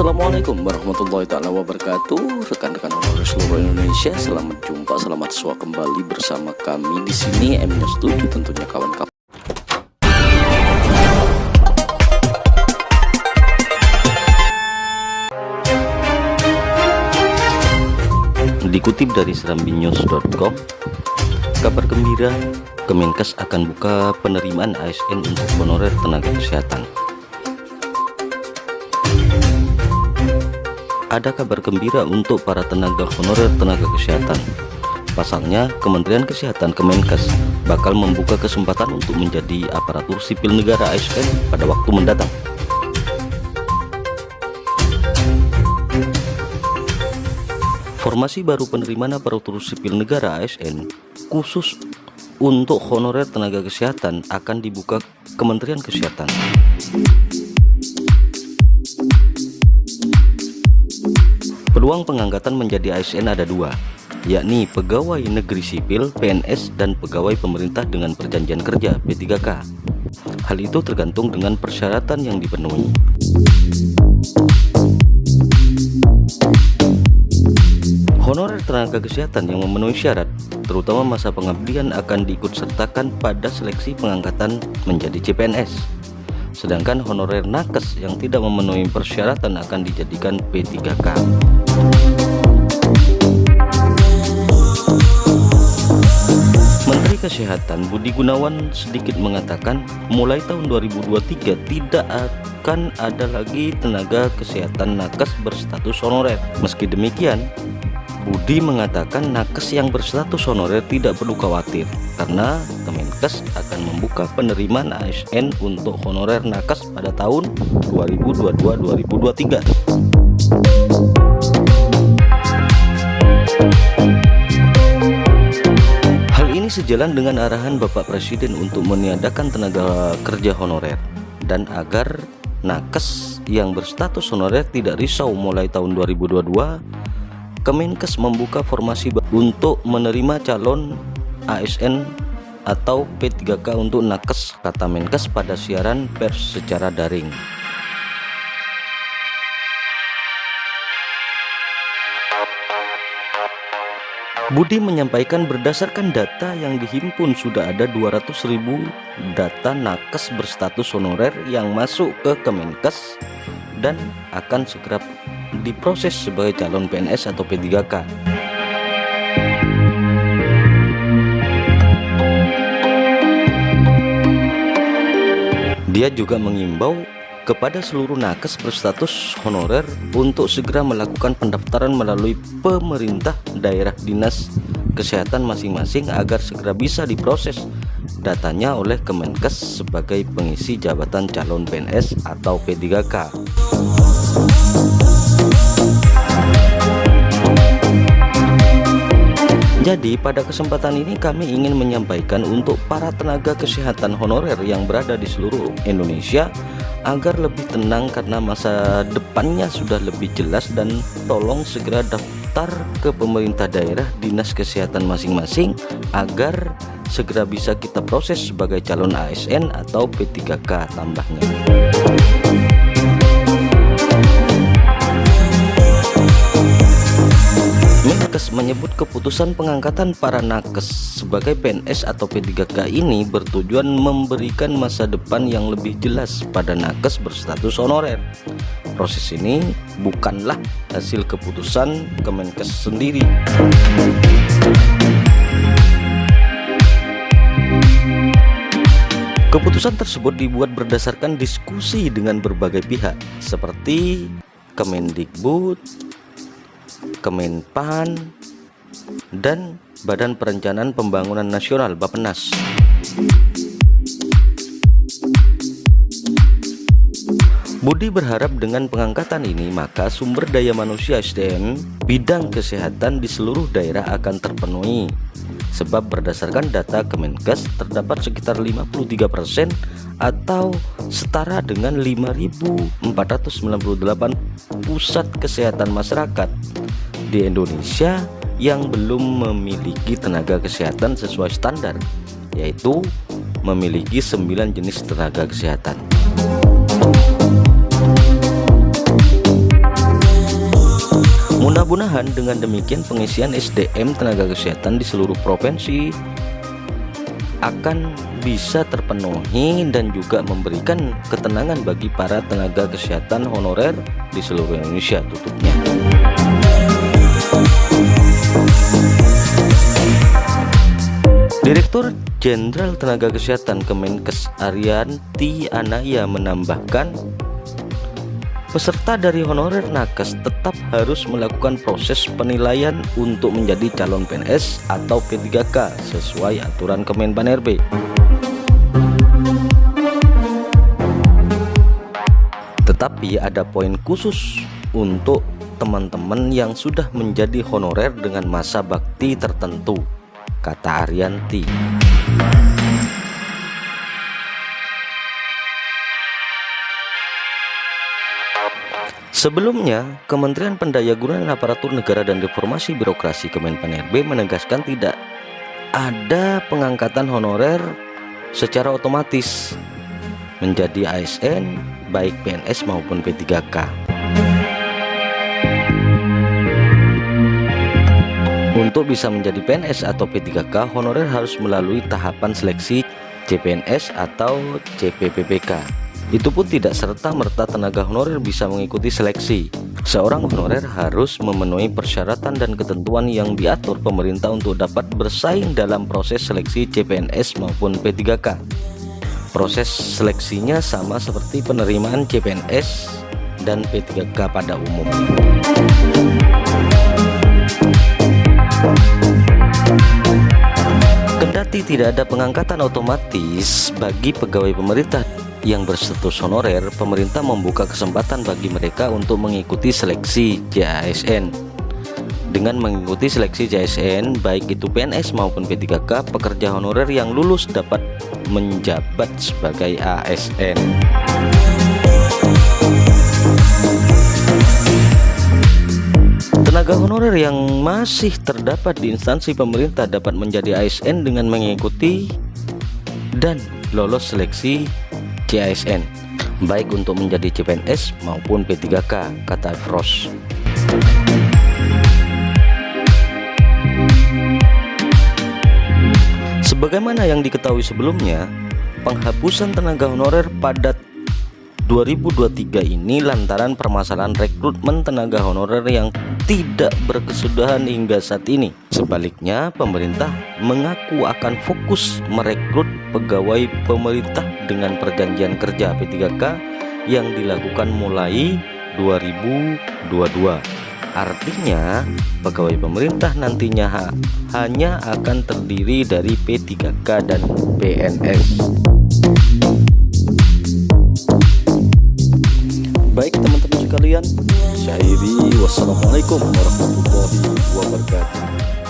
Assalamualaikum warahmatullahi ta'ala wabarakatuh. Rekan-rekan honorer seluruh Indonesia, selamat jumpa, selamat suah kembali bersama kami di sini M-7 tentunya kawan-kawan. Dikutip dari serambinews.com, kabar gembira, Kemenkes akan buka penerimaan ASN untuk honorer tenaga kesehatan. Ada kabar gembira untuk para tenaga honorer tenaga kesehatan. Pasalnya, Kementerian Kesehatan Kemenkes bakal membuka kesempatan untuk menjadi aparatur sipil negara ASN pada waktu mendatang. Formasi baru penerimaan aparatur sipil negara ASN khusus untuk honorer tenaga kesehatan akan dibuka Kementerian Kesehatan. Peluang pengangkatan menjadi ASN ada dua, yakni pegawai negeri sipil PNS dan pegawai pemerintah dengan perjanjian kerja P3K. Hal itu tergantung dengan persyaratan yang dipenuhi. Honorer tenaga kesehatan yang memenuhi syarat, terutama masa pengabdian, akan diikutsertakan pada seleksi pengangkatan menjadi CPNS. Sedangkan honorer nakes yang tidak memenuhi persyaratan akan dijadikan P3K. Menteri Kesehatan Budi Gunawan sedikit mengatakan mulai tahun 2023 tidak akan ada lagi tenaga kesehatan nakes berstatus honorer. Meski demikian, Budi mengatakan nakes yang berstatus honorer tidak perlu khawatir karena Kemenkes akan membuka penerimaan ASN untuk honorer nakes pada tahun 2022-2023. Hal ini sejalan dengan arahan Bapak Presiden untuk meniadakan tenaga kerja honorer dan agar nakes yang berstatus honorer tidak risau mulai tahun 2022. Kemenkes membuka formasi untuk menerima calon ASN atau P3K untuk nakes, kata Menkes pada siaran pers secara daring. Budi menyampaikan berdasarkan data yang dihimpun sudah ada 200.000 data nakes berstatus honorer yang masuk ke Kemenkes dan akan segera diproses sebagai calon PNS atau P3K. Dia juga mengimbau kepada seluruh nakes berstatus honorer untuk segera melakukan pendaftaran melalui pemerintah daerah dinas kesehatan masing-masing agar segera bisa diproses datanya oleh Kemenkes sebagai pengisi jabatan calon PNS atau P3K. Jadi pada kesempatan ini kami ingin menyampaikan untuk para tenaga kesehatan honorer yang berada di seluruh Indonesia agar lebih tenang karena masa depannya sudah lebih jelas, dan tolong segera daftar ke pemerintah daerah dinas kesehatan masing-masing agar segera bisa kita proses sebagai calon ASN atau P3K tambahnya. Menkes menyebut keputusan pengangkatan para nakes sebagai PNS atau P3K ini bertujuan memberikan masa depan yang lebih jelas pada nakes berstatus honorer. Proses ini bukanlah hasil keputusan Kemenkes sendiri. Keputusan tersebut dibuat berdasarkan diskusi dengan berbagai pihak seperti Kemendikbud, Kemenpan, dan Badan Perencanaan Pembangunan Nasional Bappenas. Budi berharap dengan pengangkatan ini maka sumber daya manusia SDM bidang kesehatan di seluruh daerah akan terpenuhi. Sebab berdasarkan data Kemenkes terdapat sekitar 53% atau setara dengan 5.498 pusat kesehatan masyarakat di Indonesia yang belum memiliki tenaga kesehatan sesuai standar, yaitu memiliki 9 jenis tenaga kesehatan. benahan. Dengan demikian pengisian SDM tenaga kesehatan di seluruh provinsi akan bisa terpenuhi dan juga memberikan ketenangan bagi para tenaga kesehatan honorer di seluruh Indonesia, tutupnya. Direktur Jenderal Tenaga Kesehatan Kemenkes Arianti Anaya menambahkan, peserta dari honorer nakes tetap harus melakukan proses penilaian untuk menjadi calon PNS atau P3K sesuai aturan Kemenpan RB. Tetapi ada poin khusus untuk teman-teman yang sudah menjadi honorer dengan masa bakti tertentu, kata Arianti. Sebelumnya, Kementerian Pendayagunaan Aparatur Negara dan Reformasi Birokrasi Kemenpan RB menegaskan tidak ada pengangkatan honorer secara otomatis menjadi ASN baik PNS maupun P3K. Untuk bisa menjadi PNS atau P3K, honorer harus melalui tahapan seleksi CPNS atau CPPPK. Itu pun tidak serta-merta tenaga honorer bisa mengikuti seleksi. Seorang honorer harus memenuhi persyaratan dan ketentuan yang diatur pemerintah untuk dapat bersaing dalam proses seleksi CPNS maupun P3K. Proses seleksinya sama seperti penerimaan CPNS dan P3K pada umumnya. Kendati tidak ada pengangkatan otomatis bagi pegawai pemerintah yang berstatus honorer, pemerintah membuka kesempatan bagi mereka untuk mengikuti seleksi JASN. Dengan mengikuti seleksi JASN, baik itu PNS maupun P3K, pekerja honorer yang lulus dapat menjabat sebagai ASN. Tenaga honorer yang masih terdapat di instansi pemerintah dapat menjadi ASN dengan mengikuti dan lolos seleksi CASN, baik untuk menjadi CPNS maupun P3K, kata Frost. Sebagaimana yang diketahui sebelumnya, penghapusan tenaga honorer pada 2023 ini lantaran permasalahan rekrutmen tenaga honorer yang tidak berkesudahan hingga saat ini. Sebaliknya, pemerintah mengaku akan fokus merekrut pegawai pemerintah dengan perjanjian kerja P3K yang dilakukan mulai 2022. Artinya, pegawai pemerintah nantinya hanya akan terdiri dari P3K dan PNS. Baik teman-teman sekalian, saya Iri, wassalamualaikum warahmatullahi wabarakatuh.